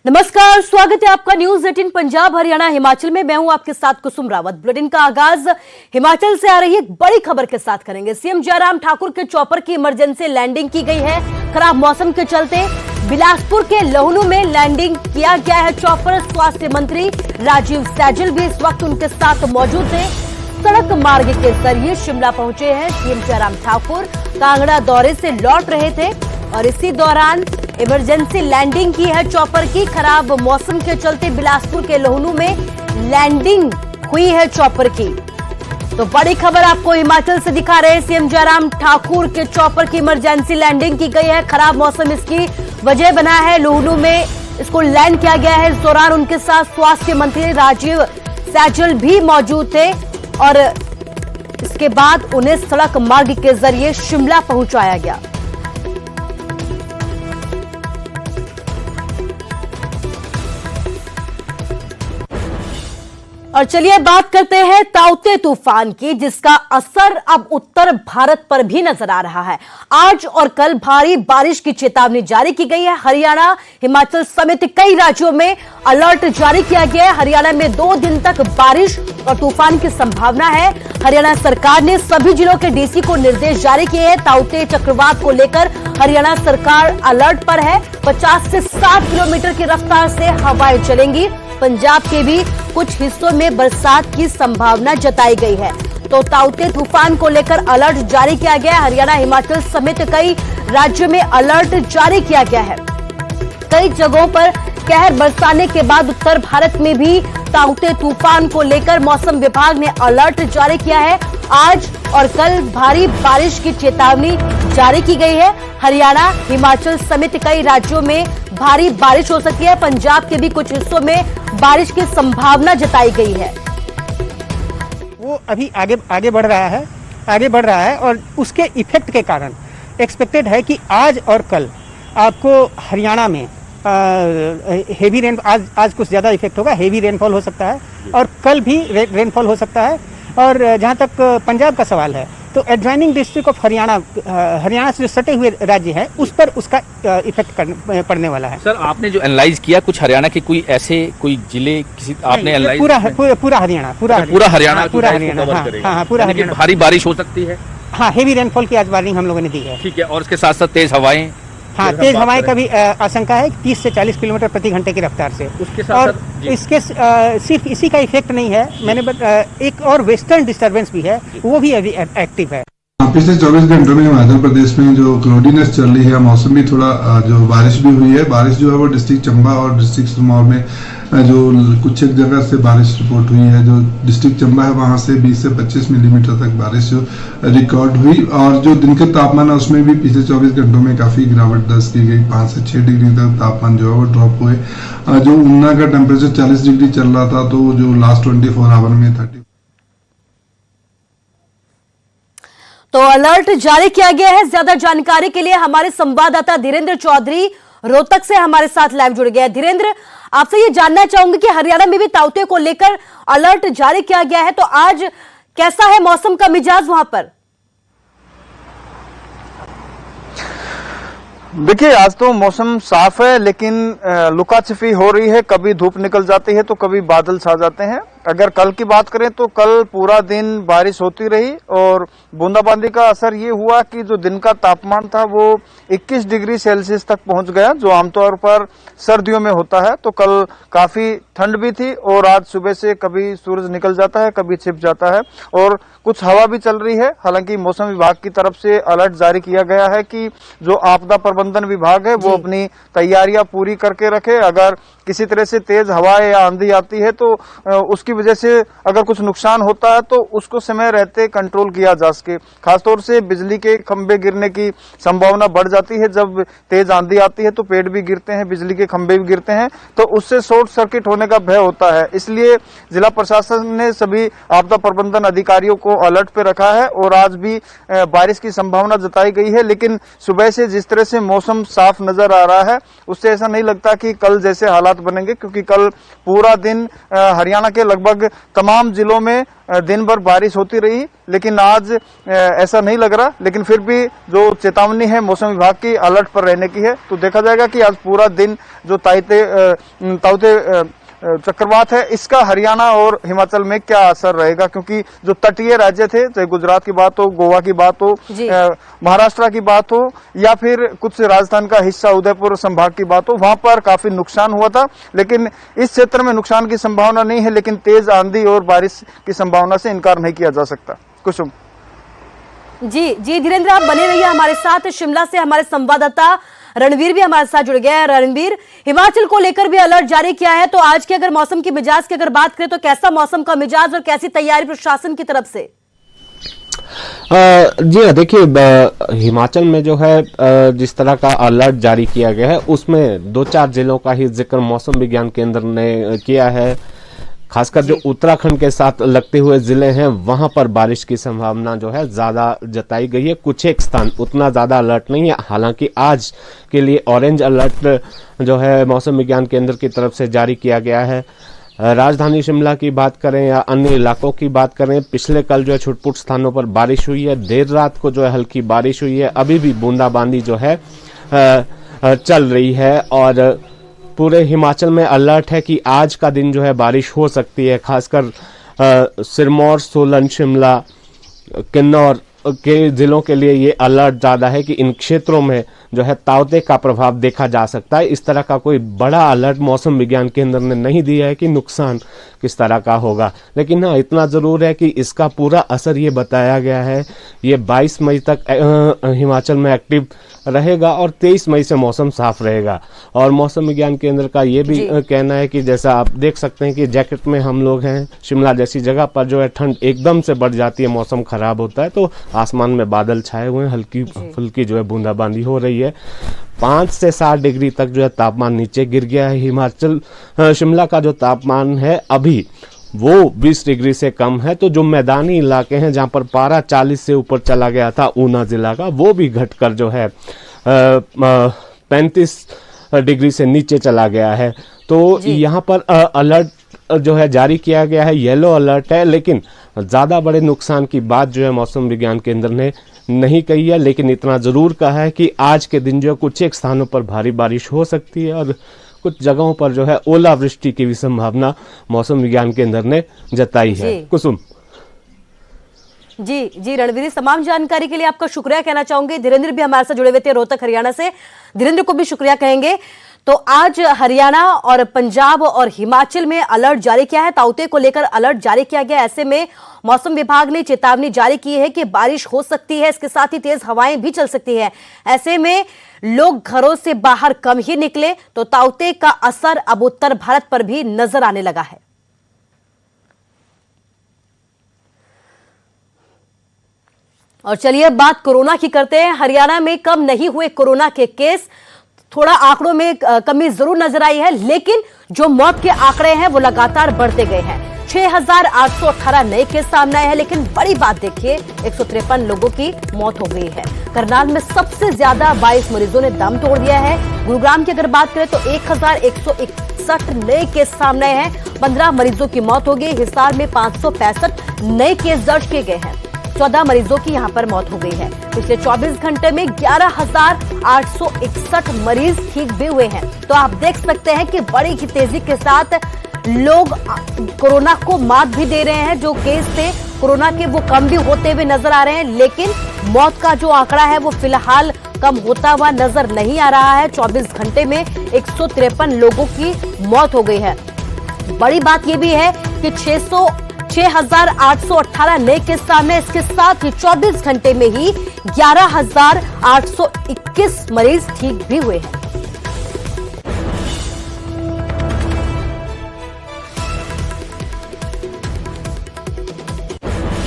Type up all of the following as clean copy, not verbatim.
नमस्कार, स्वागत है आपका न्यूज 18 पंजाब हरियाणा हिमाचल में। मैं हूं आपके साथ कुसुम रावत। बुलेटिन का आगाज हिमाचल से आ रही एक बड़ी खबर के साथ करेंगे। सीएम जयराम ठाकुर के चॉपर की इमरजेंसी लैंडिंग की गई है। खराब मौसम के चलते बिलासपुर के लहनू में लैंडिंग किया गया है चॉपर। स्वास्थ्य मंत्री राजीव सैजल भी इस वक्त उनके साथ मौजूद थे। सड़क मार्ग के जरिए शिमला पहुंचे हैं सीएम जयराम ठाकुर। कांगड़ा दौरे से लौट रहे थे और इसी दौरान इमरजेंसी लैंडिंग की है चॉपर की। खराब मौसम के चलते बिलासपुर के लहनू में लैंडिंग हुई है चॉपर की। तो बड़ी खबर आपको हिमाचल से दिखा रहे हैं। सीएम जयराम ठाकुर के चॉपर की इमरजेंसी लैंडिंग की गई है। खराब मौसम इसकी वजह बना है। लहनू में इसको लैंड किया गया है। इस दौरान उनके साथ स्वास्थ्य मंत्री राजीव सैजल भी मौजूद थे और इसके बाद उन्हें सड़क मार्ग के जरिए शिमला पहुंचाया गया। और चलिए बात करते हैं ताउते तूफान की, जिसका असर अब उत्तर भारत पर भी नजर आ रहा है। आज और कल भारी बारिश की चेतावनी जारी की गई है। हरियाणा, हिमाचल समेत कई राज्यों में अलर्ट जारी किया गया है। हरियाणा में 2 दिन तक बारिश और तूफान की संभावना है। हरियाणा सरकार ने सभी जिलों के डीसी को निर्देश जारी किए हैं। ताउते चक्रवात को लेकर हरियाणा सरकार अलर्ट पर है। 50 से 60 किलोमीटर की रफ्तार से हवाएं चलेंगी। पंजाब के भी कुछ हिस्सों में बरसात की संभावना जताई गई है। तो ताउते तूफान को लेकर अलर्ट जारी किया गया है। हरियाणा, हिमाचल समेत कई राज्यों में अलर्ट जारी किया गया है। कई जगहों पर कहर बरसाने के बाद उत्तर भारत में भी ताउते तूफान को लेकर मौसम विभाग ने अलर्ट जारी किया है। आज और कल भारी बारिश की चेतावनी जारी की गई है। हरियाणा, हिमाचल समेत कई राज्यों में भारी बारिश हो सकती है। पंजाब के भी कुछ हिस्सों में बारिश की संभावना जताई गई है। वो अभी आगे बढ़ रहा है और उसके इफेक्ट के कारण एक्सपेक्टेड है कि आज और कल आपको हरियाणा में हेवी रेन आज कुछ ज़्यादा इफेक्ट होगा। हेवी रेनफॉल हो सकता है और कल भी रेनफॉल हो सकता है। और जहाँ तक पंजाब का सवाल है तो एडजॉइनिंग डिस्ट्रिक्ट ऑफ हरियाणा से जो सटे हुए राज्य हैं उस पर उसका इफेक्ट पड़ने वाला है। सर, आपने जो एनालाइज किया कुछ हरियाणा के कोई जिले किसी आपने एनालाइज पूरा हरियाणा पूरा हरियाणा भारी बारिश हो सकती है। हाँ, हेवी रेनफॉल की आज वार्निंग हम लोगों ने दी है। ठीक है, और इसके साथ साथ तेज हवाएं। हाँ, तेज हवाएं का भी आशंका है 30 से 40 किलोमीटर प्रति घंटे की रफ्तार से। उसके साथ और इसके सिर्फ इसी का इफेक्ट नहीं है, एक और वेस्टर्न डिस्टर्बेंस भी है, वो भी अभी एक्टिव है। पिछले 24 घंटों में हिमाचल प्रदेश में जो क्लाउडीनेस चल रही है, मौसम भी थोड़ा जो बारिश भी हुई है। बारिश जो है वो डिस्ट्रिक्ट चंबा और डिस्ट्रिक्ट सिरमौर में जो कुछ एक जगह से बारिश रिपोर्ट हुई है। जो डिस्ट्रिक्ट चंबा है वहां से 20 से 25 मिलीमीटर तक बारिश रिकॉर्ड हुई। और जो दिन का तापमान है उसमें भी पिछले 24 घंटों में काफी गिरावट दर्ज की गई। 5 से 6 डिग्री तक तापमान जो है वो ड्रॉप हुए। जो ऊना का टेम्परेचर 40 डिग्री चल रहा था, तो जो लास्ट 24 आवर में 30। तो अलर्ट जारी किया गया है। ज्यादा जानकारी के लिए हमारे संवाददाता धीरेन्द्र चौधरी रोहतक से हमारे साथ लाइव जुड़ गया है। धीरेन्द्र, आपसे ये जानना चाहूंगी कि हरियाणा में भी ताउते को लेकर अलर्ट जारी किया गया है, तो आज कैसा है मौसम का मिजाज वहां पर? देखिए, आज तो मौसम साफ है, लेकिन लुका छिपी हो रही है। कभी धूप निकल जाती है तो कभी बादल छा जाते हैं। अगर कल की बात करें तो कल पूरा दिन बारिश होती रही और बूंदाबांदी का असर ये हुआ कि जो दिन का तापमान था वो 21 डिग्री सेल्सियस तक पहुंच गया, जो आमतौर पर सर्दियों में होता है। तो कल काफी ठंड भी थी और आज सुबह से कभी सूरज निकल जाता है, कभी छिप जाता है और कुछ हवा भी चल रही है। हालांकि मौसम विभाग की तरफ से अलर्ट जारी किया गया है कि जो आपदा प्रबंधन विभाग है वो अपनी तैयारियां पूरी करके रखे। अगर किसी तरह से तेज हवाएं या आंधी आती है तो उसकी वजह से अगर कुछ नुकसान होता है तो उसको समय रहते कंट्रोल किया जा सके। खासतौर से बिजली के खंभे गिरने की संभावना बढ़ जाती है। जब तेज आंधी आती है तो पेड़ भी गिरते हैं, बिजली के खंभे भी गिरते हैं, तो उससे शॉर्ट सर्किट होने का भय होता है। इसलिए जिला प्रशासन ने सभी आपदा प्रबंधन अधिकारियों को अलर्ट पे रखा है और आज भी बारिश की संभावना जताई गई है। लेकिन सुबह से जिस तरह से मौसम साफ नजर आ रहा है उससे ऐसा नहीं लगता कि कल जैसे हालात बनेंगे, क्योंकि कल पूरा दिन हरियाणा के लगभग लगभग तमाम जिलों में दिन भर बारिश होती रही, लेकिन आज ऐसा नहीं लग रहा। लेकिन फिर भी जो चेतावनी है मौसम विभाग की, अलर्ट पर रहने की है। तो देखा जाएगा कि आज पूरा दिन जो ताउते चक्रवात है, इसका हरियाणा और हिमाचल में क्या असर रहेगा, क्योंकि जो तटीय राज्य थे, चाहे गुजरात की बात हो, गोवा की बात हो, महाराष्ट्र की बात हो, या फिर कुछ राजस्थान का हिस्सा उदयपुर संभाग की बात हो, वहां पर काफी नुकसान हुआ था। लेकिन इस क्षेत्र में नुकसान की संभावना नहीं है, लेकिन तेज आंधी और बारिश की संभावना से इनकार नहीं किया जा सकता। कुसुम जी धीरेन्द्र, आप बने रहिए हमारे साथ। शिमला से हमारे संवाददाता रणवीर भी हमारे साथ जुड़ गया है। रणवीर, हिमाचल को लेकर भी अलर्ट जारी किया है, तो आज के अगर मौसम की मिजाज की अगर बात करें तो कैसा मौसम का मिजाज और कैसी तैयारी प्रशासन की तरफ से? जी हाँ, देखिए हिमाचल में जो है जिस तरह का अलर्ट जारी किया गया है उसमें 2-4 जिलों का ही जिक्र मौसम विज्ञान केंद्र ने किया है। खासकर जो उत्तराखंड के साथ लगते हुए जिले हैं वहां पर बारिश की संभावना जो है ज्यादा जताई गई है। कुछ एक स्थान उतना ज्यादा अलर्ट नहीं है। हालांकि आज के लिए ऑरेंज अलर्ट जो है मौसम विज्ञान केंद्र की तरफ से जारी किया गया है। राजधानी शिमला की बात करें या अन्य इलाकों की बात करें, पिछले कल जो है छुटपुट स्थानों पर बारिश हुई है। देर रात को जो है हल्की बारिश हुई है। अभी भी बूंदाबांदी जो है चल रही है और पूरे हिमाचल में अलर्ट है कि आज का दिन जो है बारिश हो सकती है। खासकर सिरमौर, सोलन, शिमला, किन्नौर के जिलों के लिए ये अलर्ट ज्यादा है कि इन क्षेत्रों में जो है ताउते का प्रभाव देखा जा सकता है। इस तरह का कोई बड़ा अलर्ट मौसम विज्ञान केंद्र ने नहीं दिया है कि नुकसान किस तरह का होगा, लेकिन हाँ इतना जरूर है कि इसका पूरा असर ये बताया गया है ये 22 मई तक हिमाचल में एक्टिव रहेगा और 23 मई से मौसम साफ रहेगा। और मौसम विज्ञान केंद्र का ये भी कहना है कि जैसा आप देख सकते हैं कि जैकेट में हम लोग हैं, शिमला जैसी जगह पर जो है ठंड एकदम से बढ़ जाती है, मौसम खराब होता है तो आसमान में बादल छाए हुए हैं, हल्की फुल्की जो है बूंदाबांदी हो रही है। 5 से 7 डिग्री तक जो है तापमान नीचे गिर गया है। हिमाचल शिमला का जो तापमान है अभी वो 20 डिग्री से कम है। तो जो मैदानी इलाके हैं जहां पर पारा 40 से ऊपर चला गया था, ऊना जिला का, वो भी घटकर जो है 35 डिग्री से नीचे चला गया है। तो यहाँ पर अलर्ट जो है जारी किया गया है, येलो अलर्ट है, लेकिन ज्यादा बड़े नुकसान की बात जो है मौसम विज्ञान केंद्र ने नहीं कही है। लेकिन इतना जरूर कहा है कि आज के दिन जो है कुछ एक स्थानों पर भारी बारिश हो सकती है और कुछ जगहों पर जो है ओलावृष्टि की भी संभावना मौसम विज्ञान केंद्र ने जताई है। कुसुम जी रणवीर, तमाम जानकारी के लिए आपका शुक्रिया कहना चाहूंगी। धीरेन्द्र भी हमारे साथ जुड़े हुए थे रोहतक हरियाणा से, धीरेन्द्र को भी शुक्रिया कहेंगे। तो आज हरियाणा और पंजाब और हिमाचल में अलर्ट जारी किया है, ताउते को लेकर अलर्ट जारी किया गया। ऐसे में मौसम विभाग ने चेतावनी जारी की है कि बारिश हो सकती है, इसके साथ ही तेज हवाएं भी चल सकती है। ऐसे में लोग घरों से बाहर कम ही निकले तो ताउते का असर अब उत्तर भारत पर भी नजर आने लगा है। और चलिए बात कोरोना की करते हैं। हरियाणा में कम नहीं हुए कोरोना के केस, थोड़ा आंकड़ों में कमी जरूर नजर आई है, लेकिन जो मौत के आंकड़े हैं वो लगातार बढ़ते गए हैं। 6,818 नए केस सामने आए हैं, लेकिन बड़ी बात देखिए 153 लोगों की मौत हो गई है। करनाल में सबसे ज्यादा 22 मरीजों ने दम तोड़ दिया है। गुरुग्राम की अगर बात करें तो 1,161 नए केस सामने आए हैं, 15 मरीजों की मौत हो गई। हिसार में 565 नए केस दर्ज किए गए हैं, 14 मरीजों की यहां पर मौत हो गई है। पिछले 24 घंटे में 11,861 मरीज ठीक भी हुए हैं। तो आप देख सकते हैं कि बड़ी ही तेजी के साथ लोग कोरोना को मात भी दे रहे हैं। जो केस थे कोरोना के वो कम भी होते हुए नजर आ रहे हैं, लेकिन मौत का जो आंकड़ा है वो फिलहाल कम होता हुआ नजर नहीं आ रहा है। 24 घंटे में 153 लोगों की मौत हो गई है। बड़ी बात यह भी है कि 6,818 नए केस सामने, इसके साथ ही 24 घंटे में ही 11,821 मरीज ठीक भी हुए हैं।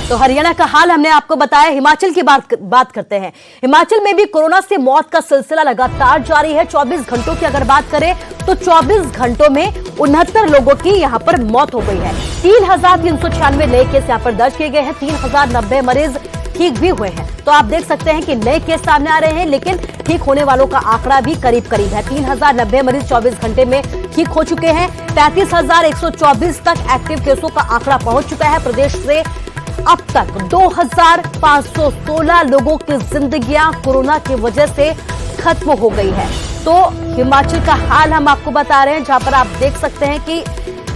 तो हरियाणा का हाल हमने आपको बताया। हिमाचल की बात करते हैं। हिमाचल में भी कोरोना से मौत का सिलसिला लगातार जारी है। 24 घंटों की अगर बात करें तो 24 घंटों में 69 लोगों की यहां पर मौत हो गई है। 3,396 नए केस यहां पर दर्ज किए गए हैं। 3,090 मरीज ठीक भी हुए हैं। तो आप देख सकते हैं कि नए केस सामने आ रहे हैं, लेकिन ठीक होने वालों का आंकड़ा भी करीब करीब है। 3090 मरीज 24 घंटे में ठीक हो चुके हैं। 35,124 तक एक्टिव केसों का आंकड़ा पहुंच चुका है। प्रदेश से अब तक 2,516 लोगों की जिंदगियां कोरोना की वजह से खत्म हो गई है। तो हिमाचल का हाल हम आपको बता रहे हैं, जहां पर आप देख सकते हैं कि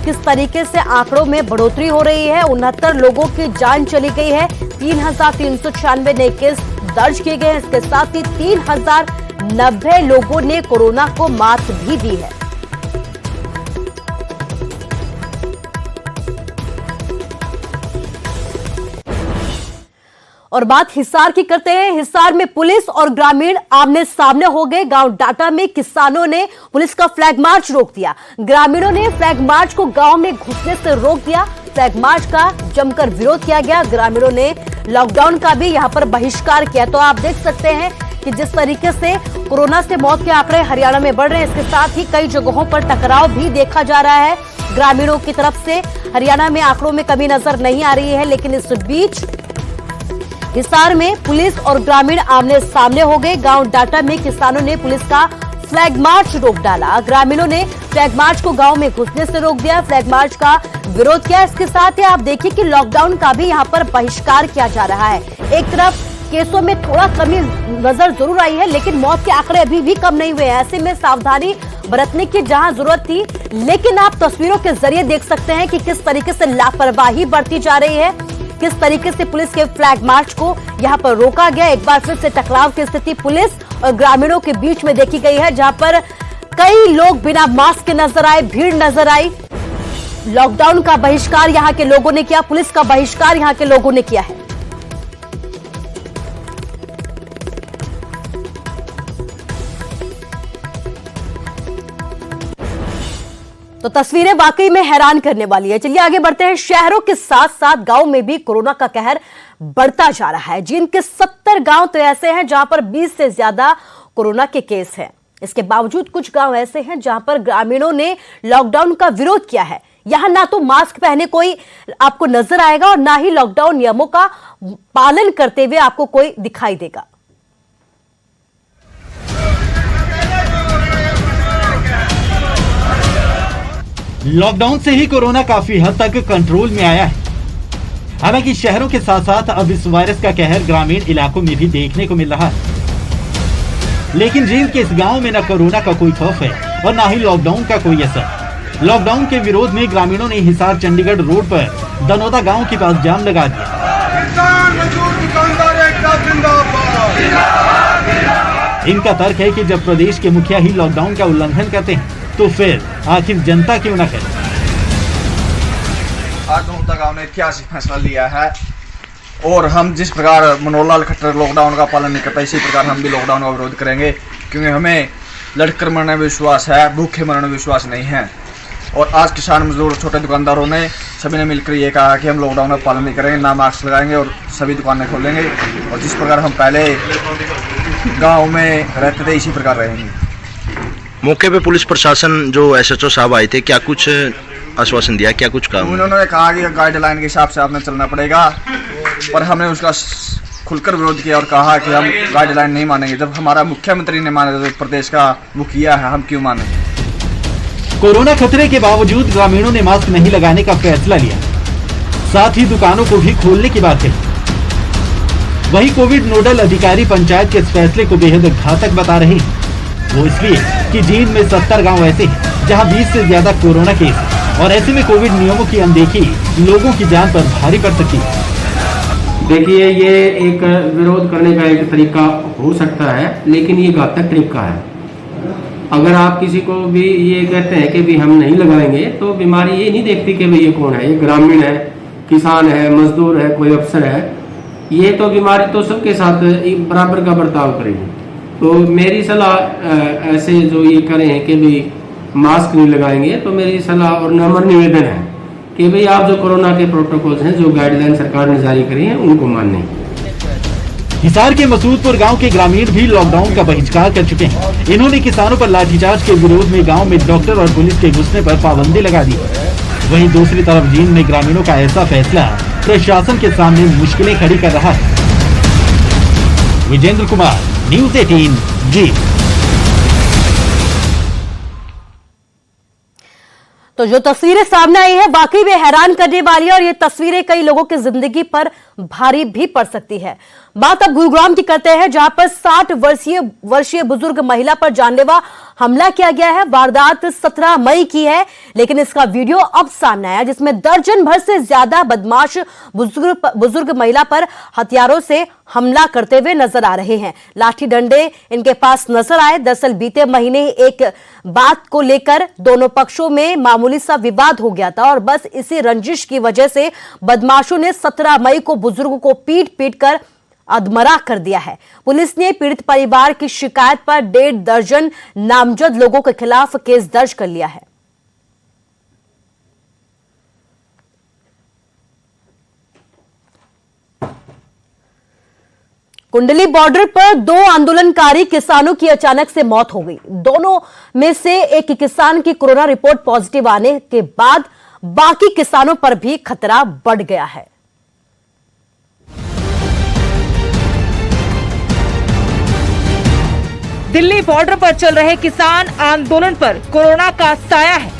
किस तरीके से आंकड़ों में बढ़ोतरी हो रही है। 69 लोगों की जान चली गई है। 3,396 नए केस दर्ज किए गए हैं। इसके साथ ही 3,090 लोगों ने कोरोना को मात भी दी है। और बात हिसार की करते हैं। हिसार में पुलिस और ग्रामीण आमने सामने हो गए। गांव डाटा में किसानों ने पुलिस का फ्लैग मार्च रोक दिया। ग्रामीणों ने फ्लैग मार्च को गांव में घुसने से रोक दिया। फ्लैग मार्च का जमकर विरोध किया गया। ग्रामीणों ने लॉकडाउन का भी यहां पर बहिष्कार किया। तो आप देख सकते हैं कि जिस तरीके से कोरोना से मौत के आंकड़े हरियाणा में बढ़ रहे हैं, इसके साथ ही कई जगहों पर टकराव भी देखा जा रहा है ग्रामीणों की तरफ से। हरियाणा में आंकड़ों में कमी नजर नहीं आ रही है, लेकिन इस बीच हिसार में पुलिस और ग्रामीण आमने सामने हो गए। गांव डाटा में किसानों ने पुलिस का फ्लैग मार्च रोक डाला। ग्रामीणों ने फ्लैग मार्च को गांव में घुसने से रोक दिया, फ्लैग मार्च का विरोध किया। इसके साथ ही आप देखिए कि लॉकडाउन का भी यहां पर बहिष्कार किया जा रहा है। एक तरफ केसों में थोड़ा कमी नजर जरूर आई है, लेकिन मौत के आंकड़े अभी भी कम नहीं हुए हैं। ऐसे में सावधानी बरतने की जहां जरूरत थी, लेकिन आप तस्वीरों के जरिए देख सकते हैं कि किस तरीके से लापरवाही बरती जा रही है, किस तरीके से पुलिस के फ्लैग मार्च को यहां पर रोका गया। एक बार फिर से टकराव की स्थिति पुलिस और ग्रामीणों के बीच में देखी गई है, जहां पर कई लोग बिना मास्क के नजर आए, भीड़ नजर आई। लॉकडाउन का बहिष्कार यहां के लोगों ने किया, पुलिस का बहिष्कार यहां के लोगों ने किया है। तो तस्वीरें वाकई में हैरान करने वाली है। चलिए आगे बढ़ते हैं। शहरों के साथ साथ गांव में भी कोरोना का कहर बढ़ता जा रहा है। जिन के 70 गांव तो ऐसे हैं जहां पर 20 से ज्यादा कोरोना के केस हैं। इसके बावजूद कुछ गांव ऐसे हैं जहां पर ग्रामीणों ने लॉकडाउन का विरोध किया है। यहां ना तो मास्क पहने कोई आपको नजर आएगा और ना ही लॉकडाउन नियमों का पालन करते हुए आपको कोई दिखाई देगा। लॉकडाउन से ही कोरोना काफी हद तक कंट्रोल में आया है। हालांकि शहरों के साथ साथ अब इस वायरस का कहर ग्रामीण इलाकों में भी देखने को मिल रहा है। लेकिन झील के इस गांव में न कोरोना का कोई खौफ है और न ही लॉकडाउन का कोई असर। लॉकडाउन के विरोध में ग्रामीणों ने हिसार चंडीगढ़ रोड पर दनौदा गांव के पास जाम लगा दिया। इनका तर्क है कि जब प्रदेश के मुखिया ही लॉकडाउन का उल्लंघन करते हैं तो फिर आखिर जनता क्यों न करे। आज दनौदा गांव ने ऐतिहासिक फैसला लिया है और हम जिस प्रकार मनोहर लाल खट्टर लॉकडाउन का पालन नहीं करता, इसी प्रकार हम भी लॉकडाउन का विरोध करेंगे, क्योंकि हमें लड़कर मरने में विश्वास है, भूखे मरने में विश्वास नहीं है। और आज किसान मजदूर छोटे दुकानदारों ने सभी ने मिलकर ये कहा कि हम लॉकडाउन का पालन नहीं करेंगे, ना मास्क लगाएंगे और सभी दुकानें खोलेंगे और जिस प्रकार हम पहले गाँव में रहते थे इसी प्रकार रहेंगे। मौके पे पुलिस प्रशासन जो SHO साहब आए थे, क्या कुछ आश्वासन दिया, क्या कुछ कहा? उन्होंने कहा कि गाइडलाइन के हिसाब से आपने चलना पड़ेगा, पर हमने उसका खुलकर विरोध किया और कहा कि हम गाइडलाइन नहीं मानेंगे। जब हमारा मुख्यमंत्री ने माना, तो प्रदेश का मुखिया है, हम क्यों माने। कोरोना खतरे के बावजूद ग्रामीणों ने मास्क नहीं लगाने का फैसला लिया, साथ ही दुकानों को भी खोलने की बात कही। वही कोविड नोडल अधिकारी पंचायत के इस फैसले को बेहद घातक बता रहे हैं। वो इसलिए कि जींद में 70 गांव ऐसे हैं जहां 20 से ज्यादा कोरोना केस हैं और ऐसे में कोविड नियमों की अनदेखी लोगों की जान पर भारी पड़ सकती है। देखिए, ये एक विरोध करने का एक तरीका हो सकता है, लेकिन ये घातक तरीका है। अगर आप किसी को भी ये कहते हैं कि भी हम नहीं लगाएंगे, तो बीमारी ये नहीं देखती कि भाई ये कौन है, ये ग्रामीण है, किसान है, मजदूर है, कोई अफसर है। ये तो बीमारी तो सबके साथ बराबर का बर्ताव करेगी। तो मेरी सलाह ऐसे जो ये करें कि भाई मास्क नहीं लगाएंगे, तो मेरी सलाह और नम्र निवेदन है कि भाई आप जो कोरोना के प्रोटोकॉल्स हैं, जो गाइडलाइन सरकार ने जारी करी है, उनको मानें। हिसार के मसूदपुर गांव के ग्रामीण भी लॉकडाउन का बहिष्कार कर चुके हैं। इन्होंने किसानों पर लाठीचार्ज के विरोध में गांव में डॉक्टर और पुलिस के घुसने पर पाबंदी लगा दी। वहीं दूसरी तरफ जींद में ग्रामीणों का ऐसा फैसला प्रशासन के सामने मुश्किलें खड़ी कर रहा है। विजेंद्र कुमार, न्यूज 18 जी। तो जो तस्वीरें सामने आई है वाकई में हैरान करने वाली है और ये तस्वीरें कई लोगों की जिंदगी पर भारी भी पड़ सकती है। बात अब गुरुग्राम की करते हैं, जहां पर 60 वर्षीय बुजुर्ग महिला पर जानलेवा हमला किया गया है। वारदात 17 मई की है, लेकिन इसका वीडियो अब सामने आया जिसमें दर्जन भर से ज्यादा बदमाश बुजुर्ग महिला पर हथियारों से हमला करते हुए नजर आ रहे हैं। लाठी डंडे इनके पास नजर आए। दरअसल बीते महीने एक बात को लेकर दोनों पक्षों में मामूली सा विवाद हो गया था और बस इसी रंजिश की वजह से बदमाशों ने 17 मई को बुजुर्ग को पीट कर अधमरा कर दिया है। पुलिस ने पीड़ित परिवार की शिकायत पर 1.5 दर्जन नामजद लोगों के खिलाफ केस दर्ज कर लिया है। कुंडली बॉर्डर पर 2 आंदोलनकारी किसानों की अचानक से मौत हो गई। दोनों में से एक किसान की कोरोना रिपोर्ट पॉजिटिव आने के बाद बाकी किसानों पर भी खतरा बढ़ गया है। दिल्ली बॉर्डर पर चल रहे किसान आंदोलन पर कोरोना का साया है।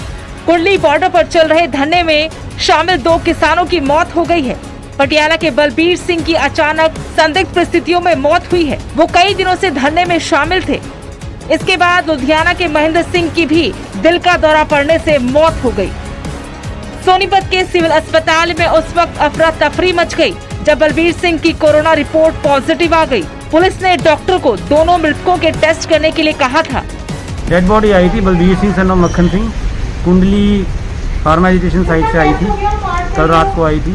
कुंडली बॉर्डर पर चल रहे धरने में शामिल 2 किसानों की मौत हो गई है। पटियाला के बलबीर सिंह की अचानक संदिग्ध परिस्थितियों में मौत हुई है। वो कई दिनों से धरने में शामिल थे। इसके बाद लुधियाना के महेंद्र सिंह की भी दिल का दौरा पड़ने से मौत हो गई। सोनीपत के सिविल अस्पताल में उस वक्त अफरा तफरी मच गई जब बलबीर सिंह की कोरोना रिपोर्ट पॉजिटिव आ गई। पुलिस ने डॉक्टर को दोनों मृतकों के टेस्ट करने के लिए कहा था। डेड बॉडी आई थी बलबीर सिंह सन ऑफ मक्खन सिंह, कुंडली फार्मा एजुकेशन साइट से आई थी, कल रात को आई थी।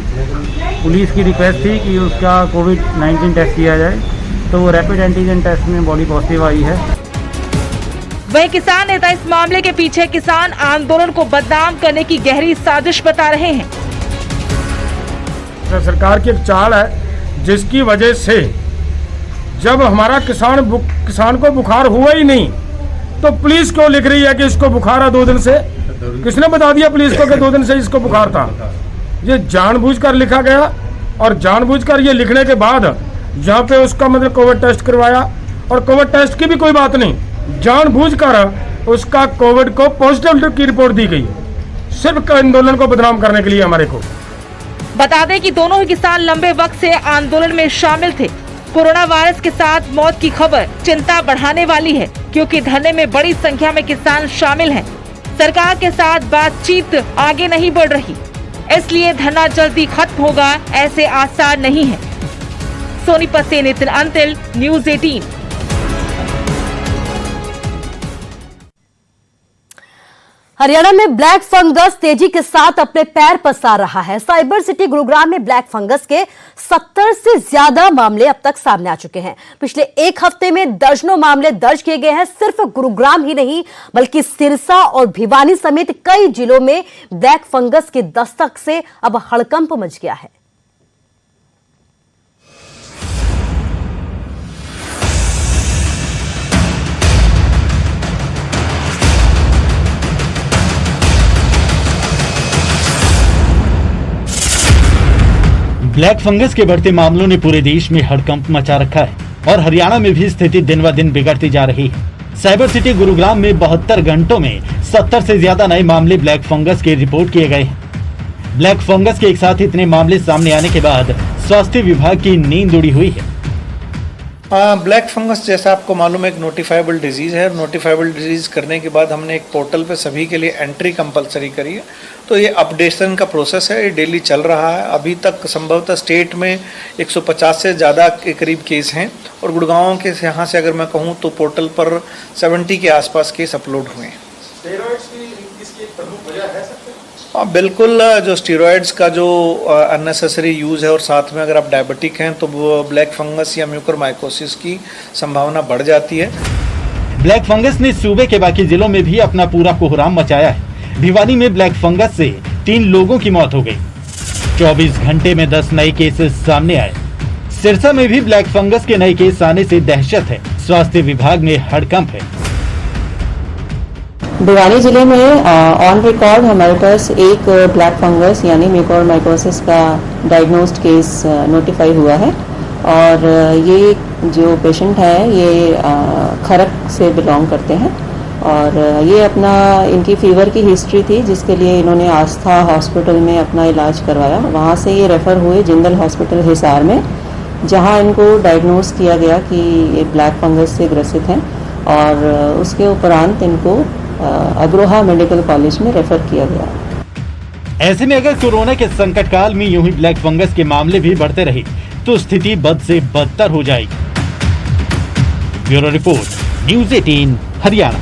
पुलिस की रिक्वेस्ट थी कि उसका कोविड-19 टेस्ट किया जाए, तो वो रैपिड एंटीजन टेस्ट में बॉडी पॉजिटिव आई है। वहीं किसान नेता इस मामले के पीछे किसान आंदोलन को बदनाम करने की गहरी साजिश बता रहे हैं। सरकार की एक चाल है जिसकी वजह से जब हमारा किसान को बुखार हुआ ही नहीं तो पुलिस क्यों लिख रही है कि इसको बुखार है 2 दिन से? किसने बता दिया पुलिस को कि 2 दिन से इसको बुखार था? ये जानबूझकर लिखा गया और जानबूझकर ये लिखने के बाद जहाँ पे उसका मतलब कोविड टेस्ट करवाया और कोविड टेस्ट की भी कोई बात नहीं, जानबूझकर उसका कोविड को पॉजिटिव की रिपोर्ट दी गई सिर्फ आंदोलन को बदनाम करने के लिए हमारे को। बता दें कि दोनों ही किसान लंबे वक्त से आंदोलन में शामिल थे। कोरोना वायरस के साथ मौत की खबर चिंता बढ़ाने वाली है क्योंकि धरने में बड़ी संख्या में किसान शामिल हैं। सरकार के साथ बातचीत आगे नहीं बढ़ रही, इसलिए धरना जल्दी खत्म होगा ऐसे आसार नहीं है। सोनीपत से नितिन अंतिल, न्यूज 18। हरियाणा में ब्लैक फंगस तेजी के साथ अपने पैर पसार रहा है। साइबर सिटी गुरुग्राम में ब्लैक फंगस के 70 से ज्यादा मामले अब तक सामने आ चुके हैं। पिछले 1 हफ्ते में दर्जनों मामले दर्ज किए गए हैं। सिर्फ गुरुग्राम ही नहीं बल्कि सिरसा और भिवानी समेत कई जिलों में ब्लैक फंगस की दस्तक से अब हड़कंप मच गया है। ब्लैक फंगस के बढ़ते मामलों ने पूरे देश में हड़कंप मचा रखा है और हरियाणा में भी स्थिति दिन ब दिन बिगड़ती जा रही है। साइबर सिटी गुरुग्राम में 72 घंटों में 70 से ज्यादा नए मामले ब्लैक फंगस के रिपोर्ट किए गए हैं। ब्लैक फंगस के एक साथ इतने मामले सामने आने के बाद स्वास्थ्य विभाग की नींद उड़ी हुई है। ब्लैक फंगस जैसा आपको मालूम है एक नोटिफाइबल डिजीज़ है। नोटिफाइबल डिजीज़ करने के बाद हमने एक पोर्टल पे सभी के लिए एंट्री कंपलसरी करी है, तो ये अपडेशन का प्रोसेस है, ये डेली चल रहा है। अभी तक संभवतः स्टेट में 150 से ज़्यादा के करीब केस हैं और गुड़गांव के यहाँ से अगर मैं कहूँ तो पोर्टल पर 70 के आसपास केस अपलोड हुए हैं। हाँ बिल्कुल, जो स्टीरॉयड्स का जो अननेसेसरी यूज़ है और साथ में अगर आप डायबिटिक हैं तो वो ब्लैक फंगस या म्यूकोरमाइकोसिस की संभावना बढ़ जाती है। ब्लैक फंगस ने सूबे के बाकी जिलों में भी अपना पूरा कोहराम मचाया है। भिवानी में ब्लैक फंगस से 3 लोगों की मौत हो गई। 24 घंटे में 10 नए केसेस सामने आए। सिरसा में भी ब्लैक फंगस के नए केस आने से दहशत है। स्वास्थ्य विभाग में हड़कंप है। भिवानी जिले में ऑन रिकॉर्ड हमारे पास एक ब्लैक फंगस यानी म्यूकोरमाइकोसिस का डायग्नोस्ड केस नोटिफाई हुआ है और ये जो पेशेंट है ये खरक से बिलोंग करते हैं और ये अपना इनकी फीवर की हिस्ट्री थी जिसके लिए इन्होंने आस्था हॉस्पिटल में अपना इलाज करवाया। वहाँ से ये रेफ़र हुए जिंदल हॉस्पिटल हिसार में, जहाँ इनको डायग्नोस किया गया कि ये ब्लैक फंगस से ग्रसित हैं और उसके उपरांत इनको अग्रोहा मेडिकल कॉलेज में रेफ़र किया गया। ऐसे में अगर कोरोना के संकट काल में यूं ही ब्लैक फंगस के मामले भी बढ़ते रहे तो स्थिति बद से बदतर हो जाएगी। Bureau report, news 18 Haryana.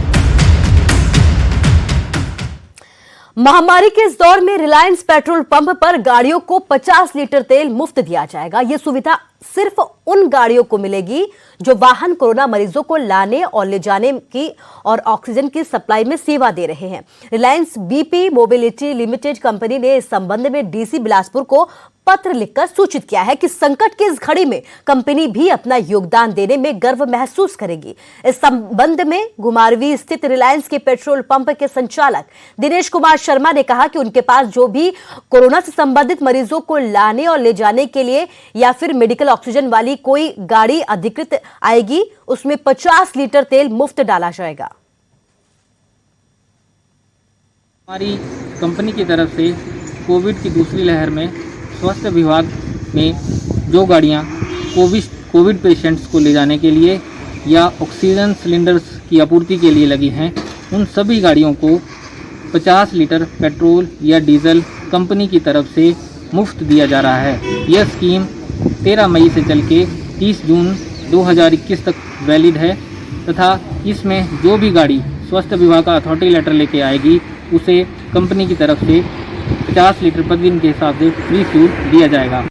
महामारी के इस दौर में रिलायंस पेट्रोल पंप पर गाड़ियों को 50 लीटर तेल मुफ्त दिया जाएगा। ये सुविधा सिर्फ उन गाड़ियों को मिलेगी जो वाहन कोरोना मरीजों को लाने और ले जाने की और ऑक्सीजन की सप्लाई में सेवा दे रहे हैं। Reliance BP mobility limited company ने इस संबंध में डीसी बिलासपुर को पत्र लिखकर सूचित किया है कि संकट की इस घड़ी में कंपनी भी अपना योगदान देने में गर्व महसूस करेगी। इस संबंध में घुमारवी स्थित रिलायंस के पेट्रोल पंप के संचालक दिनेश कुमार शर्मा ने कहा कि उनके पास जो भी कोरोना से संबंधित मरीजों को लाने और ले जाने के लिए या फिर मेडिकल ऑक्सीजन वाली कोई गाड़ी अधिकृत आएगी, उसमें 50 लीटर तेल मुफ्त डाला जाएगा। हमारी कंपनी की तरफ से कोविड की दूसरी लहर में स्वास्थ्य विभाग में जो गाड़ियां कोविड पेशेंट्स को ले जाने के लिए या ऑक्सीजन सिलेंडर्स की आपूर्ति के लिए लगी हैं, उन सभी गाड़ियों को 50 लीटर पेट्रोल या डीजल कंपनी की तरफ से मुफ्त दिया जा रहा है। यह स्कीम 13 मई से चल के 30 जून 2021 तक वैलिड है तथा इसमें जो भी गाड़ी स्वास्थ्य विभाग का अथॉरिटी लेटर लेके आएगी उसे कंपनी की तरफ से 50 लीटर प्रतिदिन के हिसाब से फ्री फ्यूल दिया जाएगा।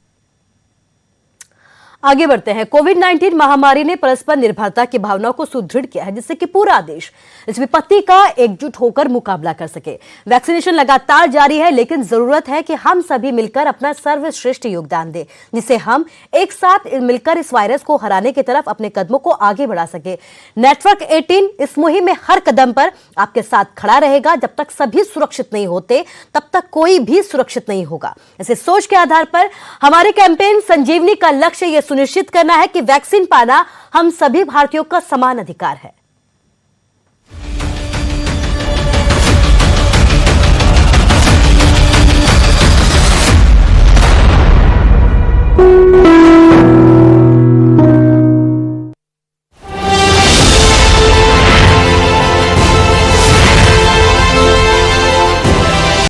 आगे बढ़ते हैं। कोविड-19 महामारी ने परस्पर निर्भरता की भावना को सुदृढ़ किया है, जिससे कि पूरा देश इस विपत्ति का एकजुट होकर मुकाबला कर सके। वैक्सीनेशन लगातार जारी है, लेकिन जरूरत है कि हम सभी मिलकर अपना सर्वश्रेष्ठ योगदान दें, जिससे हम एक साथ मिलकर इस वायरस को हराने की तरफ अपने कदमों को आगे बढ़ा सके। नेटवर्क 18 इस मुहिम में हर कदम पर आपके साथ खड़ा रहेगा। जब तक सभी सुरक्षित नहीं होते, तब तक कोई भी सुरक्षित नहीं होगा। इसी सोच के आधार पर हमारे कैंपेन संजीवनी का लक्ष्य यह सुनिश्चित करना है कि वैक्सीन पाना हम सभी भारतीयों का समान अधिकार है।